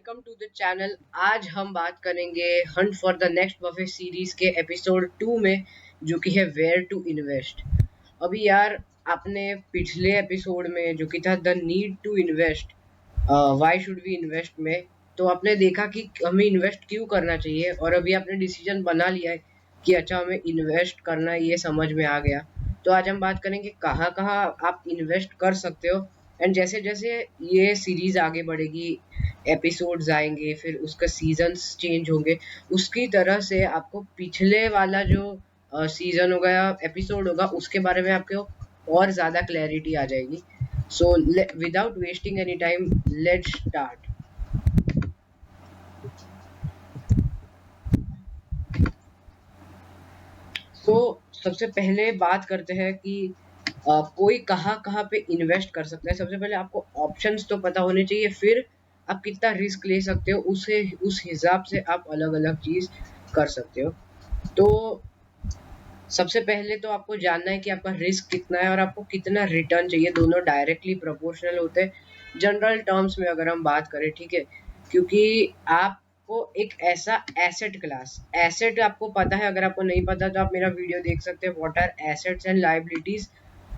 Welcome to the channel. आज हम बात करेंगे hunt for the next Buffett series के एपिसोड 2 में, जो कि है वेयर टू इन्वेस्ट। अभी यार आपने पिछले एपिसोड में जो कि था the need to invest, why should we invest में, तो आपने देखा कि हमें इन्वेस्ट क्यों करना चाहिए और अभी आपने डिसीजन बना लिया है कि अच्छा हमें इन्वेस्ट करना है, ये समझ में आ गया। तो आज हम बात करेंगे कहाँ कहाँ आप इन्वेस्ट कर सकते हो। एंड जैसे जैसे ये सीरीज आगे बढ़ेगी, एपिसोड्स आएंगे, फिर उसका सीजन्स चेंज होंगे, उसकी तरह से आपको पिछले वाला जो सीजन होगा या एपिसोड होगा उसके बारे में आपको और ज़्यादा क्लैरिटी आ जाएगी। So without wasting any time, let's start. तो सबसे पहले बात करते हैं कि कोई कहाँ कहाँ पे इन्वेस्ट कर सकता है। सबसे पहले आपको ऑप्शंस तो पता होने चाहिए, फिर आप कितना रिस्क ले सकते हो उसे उस हिसाब से आप अलग अलग चीज कर सकते हो। तो सबसे पहले तो आपको जानना है कि आपका रिस्क कितना है और आपको कितना रिटर्न चाहिए। दोनों डायरेक्टली प्रोपोर्शनल होते हैं जनरल टर्म्स में अगर हम बात करें, ठीक है। क्योंकि आपको एक ऐसा एसेट क्लास, एसेट आपको पता है, अगर आपको नहीं पता तो आप मेरा वीडियो देख सकते हैं what are assets and liabilities,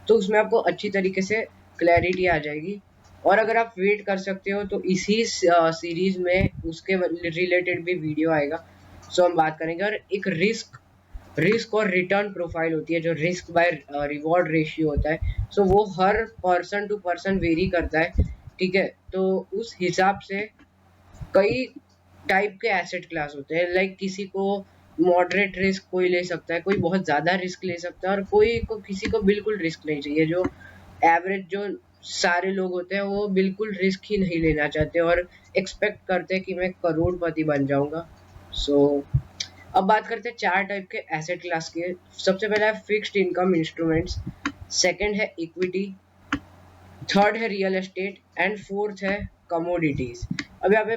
तो उसमें आपको अच्छी तरीके से क्लैरिटी आ जाएगी। और अगर आप वेट कर सकते हो तो इसी सीरीज में उसके रिलेटेड भी वीडियो आएगा। सो हम बात करेंगे। और एक रिस्क और रिटर्न प्रोफाइल होती है, जो रिस्क बाय रिवॉर्ड रेशियो होता है। सो वो हर पर्सन टू पर्सन वेरी करता है, ठीक है। तो उस हिसाब से कई टाइप के एसेट क्लास होते हैं। लाइक किसी को मॉडरेट रिस्क कोई ले सकता है, कोई बहुत ज़्यादा रिस्क ले सकता है, और कोई को किसी को बिल्कुल रिस्क नहीं चाहिए। जो एवरेज जो सारे लोग होते हैं वो बिल्कुल रिस्क ही नहीं लेना चाहते और एक्सपेक्ट करते हैं कि मैं करोड़पति बन जाऊंगा। सो अब बात करते हैं चार टाइप के एसेट क्लास के। सबसे पहला है फिक्स्ड इनकम इंस्ट्रूमेंट्स, सेकंड है इक्विटी, थर्ड है रियल एस्टेट एंड फोर्थ है कमोडिटीज। अब यहाँ पे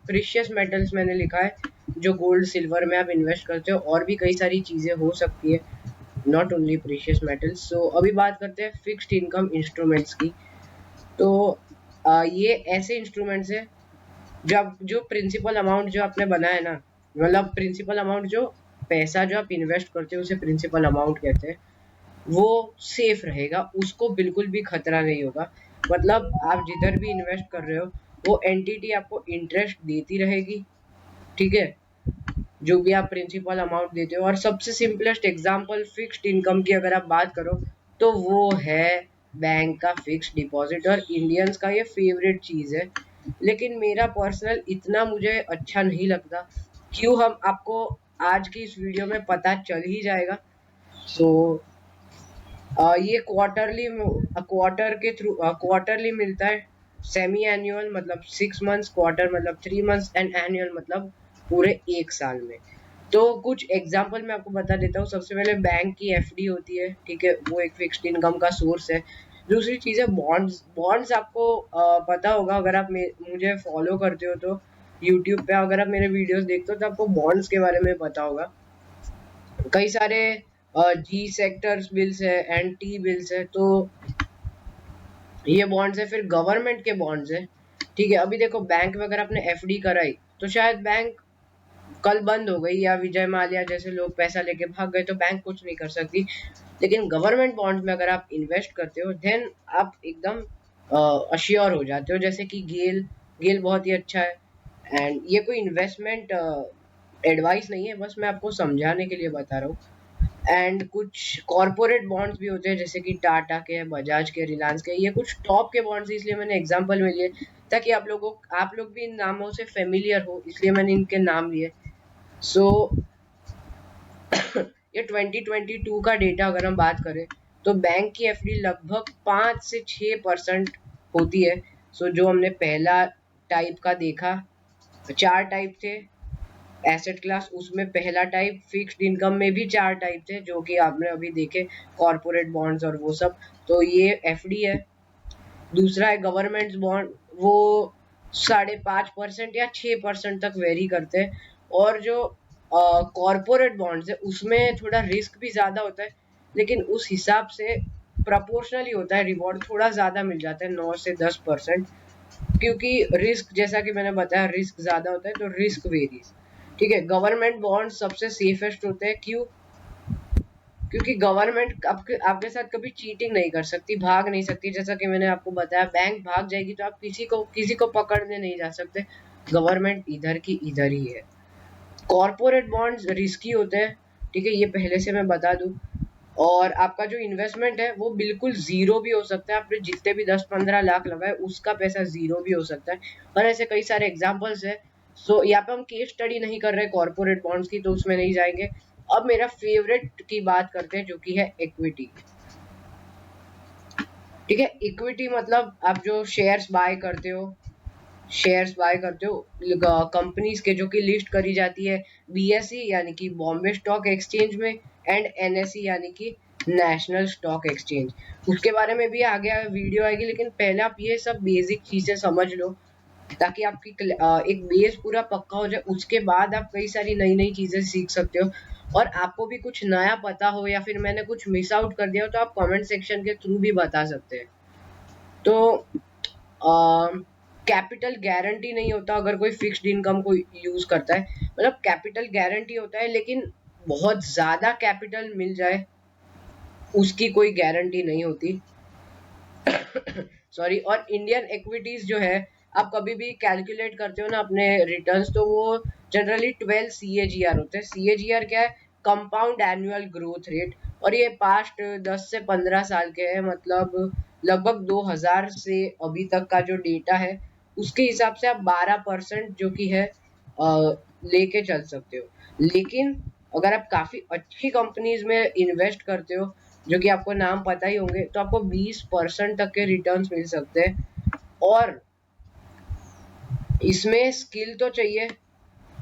प्रीशियस मेटल्स मैंने लिखा है, जो गोल्ड सिल्वर में आप इन्वेस्ट करते हो, और भी कई सारी चीजें हो सकती है, नॉट ओनली प्रीशियस मेटल्स। सो अभी बात करते हैं फिक्स्ड इनकम इंस्ट्रूमेंट्स की। तो ये ऐसे इंस्ट्रूमेंट्स है जब जो प्रिंसिपल अमाउंट जो आपने बनाया ना, मतलब प्रिंसिपल अमाउंट, जो पैसा जो आप इन्वेस्ट करते हो उसे प्रिंसिपल अमाउंट कहते हैं, वो सेफ रहेगा, उसको बिल्कुल भी खतरा नहीं होगा। मतलब आप जिधर भी इन्वेस्ट कर रहे हो वो एंटिटी आपको इंटरेस्ट देती रहेगी, ठीक है, जो भी आप प्रिंसिपल अमाउंट देते हो। और सबसे सिंपलेस्ट एग्जांपल फिक्स्ड इनकम की अगर आप बात करो तो वो है बैंक का फिक्स्ड डिपॉजिट, और इंडियंस का ये फेवरेट चीज है। लेकिन मेरा पर्सनल इतना मुझे अच्छा नहीं लगता, क्यों हम आपको आज की इस वीडियो में पता चल ही जाएगा। सो ये क्वार्टर के थ्रू क्वार्टरली मिलता है, सेमी एनुअल मतलब 6 मंथ्स, क्वार्टर मतलब 3 मंथ्स, एंड एनुअल मतलब पूरे एक साल में। तो कुछ एग्जांपल मैं आपको बता देता हूँ। सबसे पहले बैंक की एफडी होती है, ठीक है, वो एक फिक्स्ड इनकम का सोर्स है। दूसरी चीज है बॉन्ड्स। बॉन्ड्स आपको पता होगा, अगर आप मुझे फॉलो करते हो तो यूट्यूब पे, अगर आप मेरे वीडियोस देखते हो तो आपको बॉन्ड्स के बारे में पता होगा। कई सारे जी सेक्टर्स बिल्स है एंड टी बिल्स है, तो ये बॉन्ड्स है। फिर गवर्नमेंट के बॉन्ड्स है, ठीक है। अभी देखो बैंक में अगर आपने एफडी कराई तो शायद बैंक कल बंद हो गई या विजय माल्या जैसे लोग पैसा लेके भाग गए तो बैंक कुछ नहीं कर सकती। लेकिन गवर्नमेंट बॉन्ड्स में अगर आप इन्वेस्ट करते हो देन आप एकदम अश्योर हो जाते हो। जैसे कि गेल गेल बहुत ही अच्छा है। एंड ये कोई इन्वेस्टमेंट एडवाइस नहीं है, बस मैं आपको समझाने के लिए बता रहा हूँ। एंड कुछ कॉरपोरेट बॉन्ड्स भी होते हैं, जैसे कि टाटा के, बजाज के, रिलायंस के, ये कुछ टॉप के बॉन्ड्स, इसलिए मैंने एग्जांपल में लिए ताकि आप लोग भी इन नामों से फेमिलियर हो, इसलिए मैंने इनके नाम लिए। सो ये 2022 का डेटा अगर हम बात करें तो बैंक की एफडी लगभग 5 से 6% होती है। सो जो हमने पहला टाइप का देखा, चार टाइप थे एसेट क्लास, उसमें पहला टाइप फिक्स्ड इनकम में भी चार टाइप थे जो कि आपने अभी देखे, कॉर्पोरेट बॉन्ड्स और वो सब। तो ये एफडी है। दूसरा है गवर्नमेंट बॉन्ड, वो 5.5% या 6% तक वेरी करते हैं। और जो कॉर्पोरेट बॉन्ड्स है उसमें थोड़ा रिस्क भी ज़्यादा होता है, लेकिन उस हिसाब से प्रपोर्शनली होता है, रिवॉर्ड थोड़ा ज़्यादा मिल जाता है, 9 से 10%। क्योंकि रिस्क, जैसा कि मैंने बताया, रिस्क ज्यादा होता है तो रिस्क वेरीज। ठीक है, गवर्नमेंट बॉन्ड सबसे सेफेस्ट होते हैं। क्यों? क्योंकि गवर्नमेंट आपके आपके साथ कभी चीटिंग नहीं कर सकती, भाग नहीं सकती। जैसा कि मैंने आपको बताया, बैंक भाग जाएगी तो आप किसी को पकड़ने नहीं जा सकते। गवर्नमेंट इधर की इधर ही है। कॉर्पोरेट बॉन्ड्स रिस्की होते हैं, ठीक है, ये पहले से मैं बता दूं। और आपका जो इन्वेस्टमेंट है वो बिल्कुल जीरो भी हो सकता है। आपने जितने भी 10-15 लाख लगाए उसका पैसा जीरो भी हो सकता है, और ऐसे कई सारे एग्जांपल्स है। सो यहाँ पे हम केस स्टडी नहीं कर रहे कॉर्पोरेट बॉन्ड्स की, तो उसमें नहीं जाएंगे। अब मेरा फेवरेट की बात करते हैं, जो कि है इक्विटी। ठीक है, इक्विटी मतलब आप जो शेयर्स बाय करते हो, कंपनीज के, जो कि लिस्ट करी जाती है बीएसई यानी कि बॉम्बे स्टॉक एक्सचेंज में, एंड एनएसई यानी कि नेशनल स्टॉक एक्सचेंज। उसके बारे में भी आगे वीडियो आएगी, लेकिन पहले आप ये सब बेसिक चीजें समझ लो, ताकि आपकी एक बेस पूरा पक्का हो जाए। उसके बाद आप कई सारी नई नई चीजें सीख सकते हो। और आपको भी कुछ नया पता हो या फिर मैंने कुछ मिस आउट कर दिया हो, तो आप कमेंट सेक्शन के थ्रू भी बता सकते हैं। तो कैपिटल गारंटी नहीं होता अगर कोई फिक्स्ड इनकम को यूज करता है। मतलब कैपिटल गारंटी होता है, लेकिन बहुत ज्यादा कैपिटल मिल जाए उसकी कोई गारंटी नहीं होती। सॉरी। और इंडियन इक्विटीज जो है, आप कभी भी कैलकुलेट करते हो ना अपने रिटर्न्स, तो वो जनरली 12 सीएजीआर होते हैं। सीएजीआर क्या है? Compound annual growth rate. और ये पास्ट 10 से 15 साल के हैं, मतलब लगभग 2000 से अभी तक का जो डेटा है, उसके हिसाब से आप 12% जो कि है लेके चल सकते हो। लेकिन अगर आप काफी अच्छी कंपनीज में इन्वेस्ट करते हो, जो कि आपको नाम पता ही होंगे, तो आपको 20% तक के रिटर्न्स मिल सकते हैं। और इसमें स्किल तो चाहिए,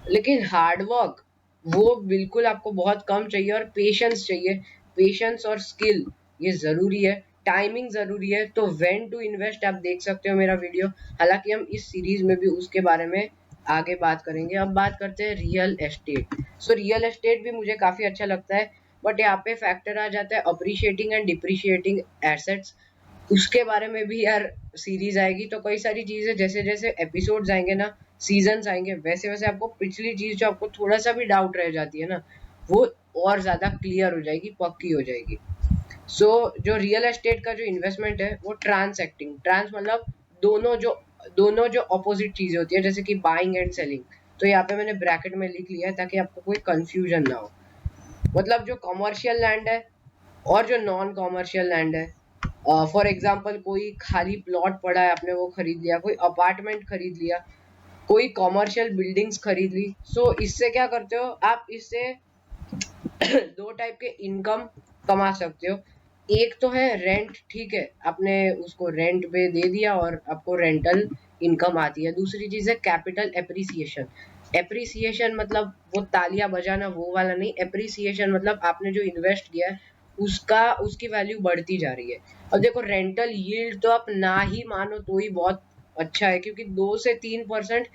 लेकिन हार्डवर्क वो बिल्कुल आपको बहुत कम चाहिए, और पेशेंस चाहिए। पेशेंस और स्किल ये जरूरी है, टाइमिंग जरूरी है। तो व्हेन टू इन्वेस्ट आप देख सकते हो मेरा वीडियो। हालांकि हम इस सीरीज में भी उसके बारे में आगे बात करेंगे। अब बात करते हैं real estate. So real estate भी मुझे काफी अच्छा लगता है, बट यहाँ पे फैक्टर आ जाता है अप्रिशिएटिंग एंड डिप्रिशिएटिंग एसेट्स। उसके बारे में भी यार सीरीज आएगी, तो कई सारी चीजें, जैसे जैसे एपिसोड्स आएंगे ना, सीजन्स आएंगे, वैसे वैसे आपको पिछली चीज जो आपको थोड़ा सा भी डाउट रह जाती है ना, वो और ज्यादा क्लियर हो जाएगी, पक्की हो जाएगी। जो रियल एस्टेट का जो इन्वेस्टमेंट है वो ट्रांसएक्टिंग, ट्रांस मतलब दोनों जो अपोजिट चीजें होती है, जैसे कि बाइंग एंड सेलिंग। तो यहाँ पे मैंने ब्रैकेट में लिख लिया है ताकि आपको कोई कंफ्यूजन ना हो। मतलब जो कमर्शियल लैंड है और जो नॉन कमर्शियल लैंड है, फॉर एग्जाम्पल कोई खाली प्लॉट पड़ा है, आपने वो खरीद लिया, कोई अपार्टमेंट खरीद लिया, कोई कमर्शियल बिल्डिंग्स खरीद ली। सो इससे क्या करते हो आप? इससे दो टाइप के इनकम कमा सकते हो। एक तो है रेंट, ठीक है, आपने उसको रेंट पे दे दिया और आपको रेंटल इनकम आती है। दूसरी चीज है कैपिटल एप्रिसिएशन। एप्रिसिएशन मतलब वो तालियां बजाना वो वाला नहीं, एप्रिसिएशन मतलब आपने जो इन्वेस्ट किया है उसकी वैल्यू बढ़ती जा रही है। अब देखो, रेंटल यील्ड तो आप ना ही मानो तो ही बहुत अच्छा है, क्योंकि 2 से 3%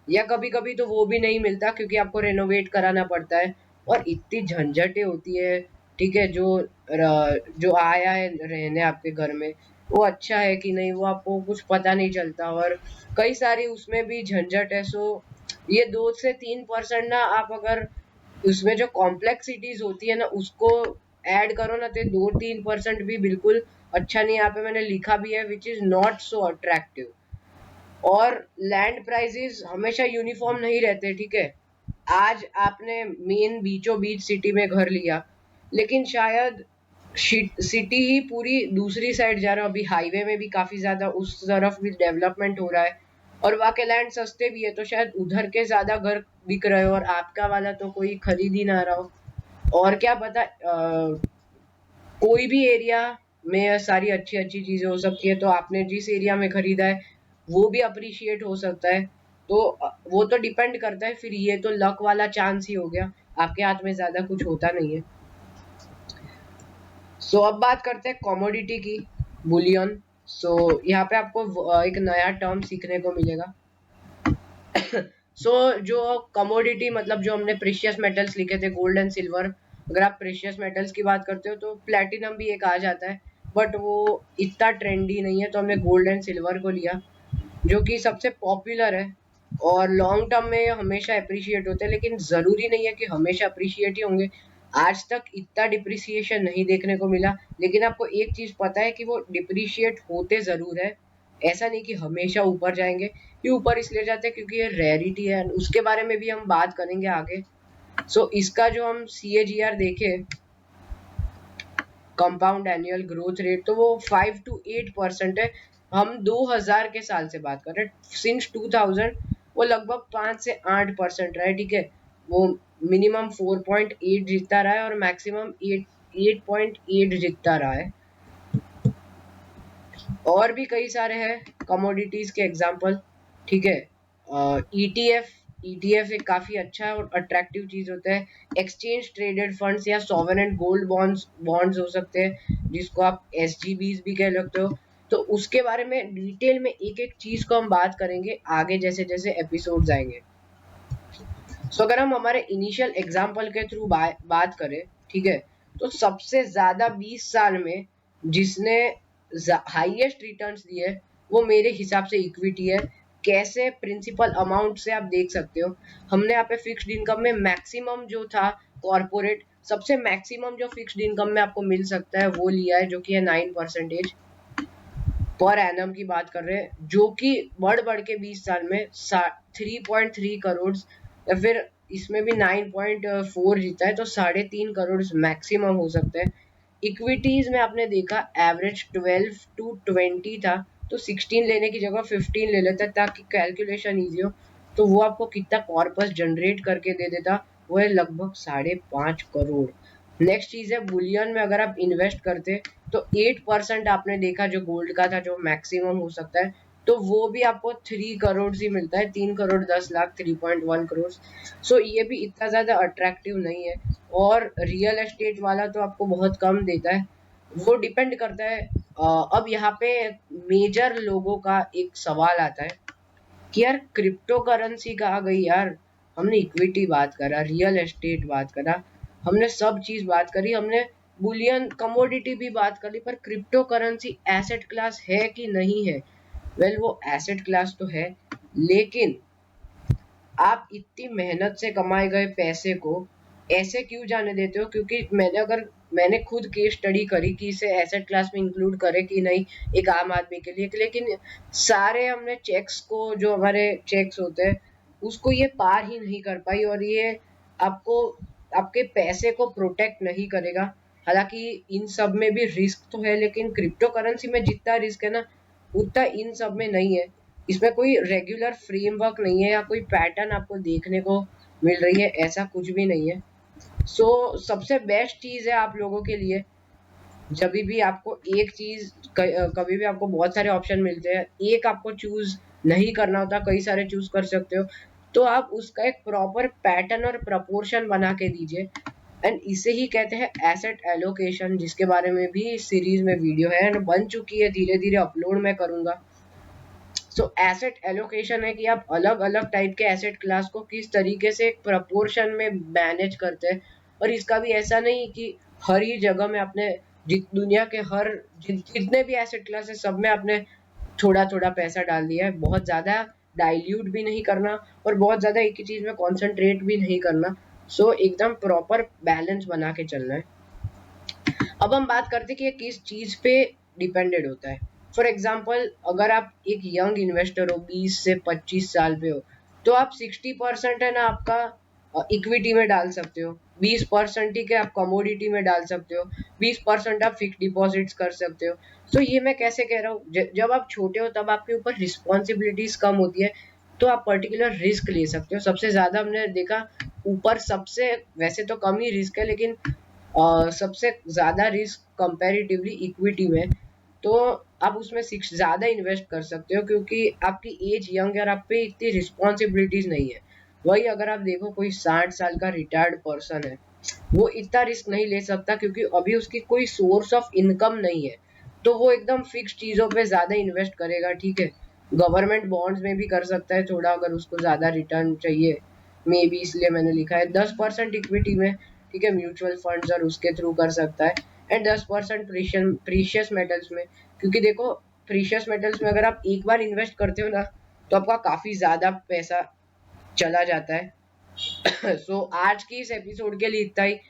या कभी कभी तो वो भी नहीं मिलता, क्योंकि आपको रेनोवेट कराना पड़ता है और इतनी झंझटें होती है। ठीक है, जो आया है रहने आपके घर में, वो अच्छा है कि नहीं वो आपको कुछ पता नहीं चलता, और कई सारी उसमें भी झंझट है। सो ये 2 से 3% ना, आप अगर उसमें जो कॉम्प्लेक्सिटीज होती है ना उसको ऐड करो ना, तो 2-3% भी बिल्कुल अच्छा नहीं। यहाँ पे मैंने लिखा भी है, which is not so attractive. और लैंड प्राइसेस हमेशा यूनिफॉर्म नहीं रहते, ठीक है। आज आपने मेन बीचों बीच सिटी में घर लिया, लेकिन शायद सिटी ही पूरी दूसरी साइड जा रहा हो। अभी हाईवे में भी काफी ज्यादा उस तरफ भी डेवलपमेंट हो रहा है, और वहाँ के लैंड सस्ते भी है, तो शायद उधर के ज्यादा घर बिक रहे हो और आपका वाला तो कोई खरीद ही ना रहा हो। और क्या पता, कोई भी एरिया में सारी अच्छी अच्छी चीजें हो सकती है, तो आपने जिस एरिया में खरीदा है वो भी अप्रिशिएट हो सकता है। तो वो तो डिपेंड करता है, फिर ये तो लक वाला चांस ही हो गया, आपके हाथ में ज्यादा कुछ होता नहीं है। अब बात करते हैं कमोडिटी की, बुलियन। यहाँ पे आपको एक नया टर्म सीखने को मिलेगा। जो कमोडिटी मतलब जो हमने प्रीशियस मेटल्स लिखे थे, गोल्ड एंड सिल्वर, अगर आप प्रीशियस मेटल्स की बात करते हो तो प्लेटिनम भी एक आ जाता है, बट वो इतना ट्रेंडी नहीं है, तो हमने गोल्ड एंड सिल्वर को लिया। जो कि सबसे पॉपुलर है और लॉन्ग टर्म में हमेशा अप्रिशिएट होते हैं, लेकिन ज़रूरी नहीं है कि हमेशा अप्रिशिएट ही होंगे। आज तक इतना डिप्रिसिएशन नहीं देखने को मिला, लेकिन आपको एक चीज़ पता है कि वो डिप्रिशिएट होते ज़रूर है। ऐसा नहीं कि हमेशा ऊपर जाएँगे। ये ऊपर इसलिए जाते हैं क्योंकि ये रेयरिटी है, उसके बारे में भी हम बात करेंगे आगे। इसका जो हम CAGR देखें, कंपाउंड एनुअल ग्रोथ रेट, तो वो 5 to 8% है। हम 2000 के साल से बात कर रहे हैं, सिंस 2000 वो लगभग 5 से 8% रहा है, ठीक है। वो मिनिमम 4.8 जीतता रहा है और मैक्सिमम 8.8 जीतता रहा है। और भी कई सारे हैं कमोडिटीज के एग्जांपल, ठीक है। ETF एक काफी अच्छा और अट्रैक्टिव चीज होता है। एक्सचेंज ट्रेडेड फंड्स या सॉवरेन गोल्ड बॉन्ड्स हो सकते हैं, जिसको आप SGBs भी कह सकते हो। तो उसके बारे में डिटेल में एक एक चीज को हम बात करेंगे आगे जैसे जैसे एपिसोड्स आएंगे। अगर हम हमारे इनिशियल एग्जाम्पल के थ्रू बात करें, ठीक है, तो सबसे ज्यादा 20 साल में जिसने हाईएस्ट रिटर्न्स दिए वो मेरे हिसाब से इक्विटी है। कैसे? प्रिंसिपल अमाउंट से आप देख सकते हो। हमने यहाँ पे फिक्स्ड इनकम में मैक्सिमम जो था कॉर्पोरेट, सबसे मैक्सिमम जो फिक्स्ड इनकम में आपको मिल सकता है वो लिया है, जो कि है 9% पर एनम की बात कर रहे हैं, जो कि बढ़ बढ़ के 20 साल में 3.3 करोड़, या फिर इसमें भी 9.4 जीता है, तो 3.5 करोड़ मैक्सिमम हो सकता है। इक्विटीज में आपने देखा एवरेज 12 to 20 था, तो 16 लेने की जगह 15 ले लेता ताकि कैलकुलेशन ईजी हो। तो वो आपको कितना कॉर्पस जनरेट करके दे देता, वो है लगभग 5.5 करोड़। नेक्स्ट चीज है बुलियन में अगर आप इन्वेस्ट करते तो 8% आपने देखा जो गोल्ड का था, जो मैक्सिमम हो सकता है, तो वो भी आपको 3 करोड़ ही मिलता है, 3 करोड़ 10 लाख, 3.1 करोड़। ये भी इतना ज्यादा अट्रैक्टिव नहीं है। और रियल एस्टेट वाला तो आपको बहुत कम देता है। वो डिपेंड करता है। अब यहाँ पे मेजर लोगों का एक सवाल आता है कि यार क्रिप्टो करेंसी कहाँ गई यार। हमने इक्विटी बात करा, रियल एस्टेट बात करा, हमने सब चीज बात करी, हमने बुलियन कमोडिटी भी बात करी, पर क्रिप्टो करेंसी एसेट क्लास है कि नहीं है? वेल वो एसेट क्लास तो है, लेकिन आप इतनी मेहनत से कमाए गए पैसे को ऐसे क्यों जाने देते हो? क्योंकि मैंने खुद केस स्टडी करी कि इसे एसेट क्लास में इंक्लूड करे कि नहीं एक आम आदमी के लिए, लेकिन सारे हमने चेक्स को, जो हमारे चेक्स होते हैं, उसको ये पार ही नहीं कर पाई, और ये आपको आपके पैसे को प्रोटेक्ट नहीं करेगा। हालांकि इन सब में भी रिस्क तो है, लेकिन क्रिप्टो करेंसी में जितना रिस्क है ना, उतना इन सब में नहीं है। इसमें कोई रेगुलर फ्रेमवर्क नहीं है या कोई पैटर्न आपको देखने को मिल रही है, ऐसा कुछ भी नहीं है। सबसे बेस्ट चीज है आप लोगों के लिए, जब भी आपको एक चीज, कभी भी आपको बहुत सारे ऑप्शन मिलते हैं, एक आपको चूज नहीं करना होता, कई सारे चूज कर सकते हो, तो आप उसका एक प्रॉपर पैटर्न और प्रपोर्शन बना के दीजिए। एंड इसे ही कहते हैं एसेट एलोकेशन, जिसके बारे में भी सीरीज में वीडियो है एंड बन चुकी है, धीरे धीरे अपलोड मैं करूंगा। एसेट एलोकेशन है कि आप अलग अलग टाइप के एसेट क्लास को किस तरीके से एक प्रपोर्शन में मैनेज करते हैं। और इसका भी ऐसा नहीं कि हर ही जगह में आपने दुनिया के जितने भी एसेट क्लास है सब में आपने थोड़ा थोड़ा पैसा डाल दिया है। बहुत ज्यादा डाइल्यूट भी नहीं करना और बहुत ज्यादा एक ही चीज में कॉन्सेंट्रेट भी नहीं करना। एकदम प्रॉपर बैलेंस बना के चलना है। अब हम बात करते हैं कि ये किस चीज पे डिपेंडेड होता है। फॉर एग्जाम्पल, अगर आप एक यंग इन्वेस्टर हो, 20 से 25 साल पे हो, तो आप 60% है ना आपका इक्विटी में डाल सकते हो, 20% ठीक है आप कमोडिटी में डाल सकते हो, 20% आप फिक्स डिपॉजिट्स कर सकते हो। ये मैं कैसे कह रहा हूँ, जब आप छोटे हो तब आपके ऊपर रिस्पॉन्सिबिलिटीज कम होती है, तो आप पर्टिकुलर रिस्क ले सकते हो। सबसे ज्यादा हमने देखा ऊपर, सबसे वैसे तो कम ही रिस्क है, लेकिन सबसे ज्यादा रिस्क कंपैरेटिवली इक्विटी में, तो आप उसमें ज्यादा इन्वेस्ट कर सकते हो क्योंकि आपकी एज यंग है और आप पे इतनी रिस्पॉन्सिबिलिटीज नहीं है। वही अगर आप देखो कोई 60 साल का रिटायर्ड पर्सन है, वो इतना रिस्क नहीं ले सकता क्योंकि अभी उसकी कोई सोर्स ऑफ इनकम नहीं है, तो वो एकदम फिक्स चीजों पे ज्यादा इन्वेस्ट करेगा, ठीक है। गवर्नमेंट बॉन्ड्स में भी कर सकता है थोड़ा, अगर उसको ज्यादा रिटर्न चाहिए, मे बी, इसलिए मैंने लिखा है 10% इक्विटी में, ठीक है, म्यूचुअल फंड्स और उसके थ्रू कर सकता है, एंड 10% प्रीशियस मेटल्स में। क्योंकि देखो प्रीशियस मेटल्स में अगर आप एक बार इन्वेस्ट करते हो ना, तो आपका काफी ज्यादा पैसा चला जाता है। सो आज की इस एपिसोड के लिए इतना ही।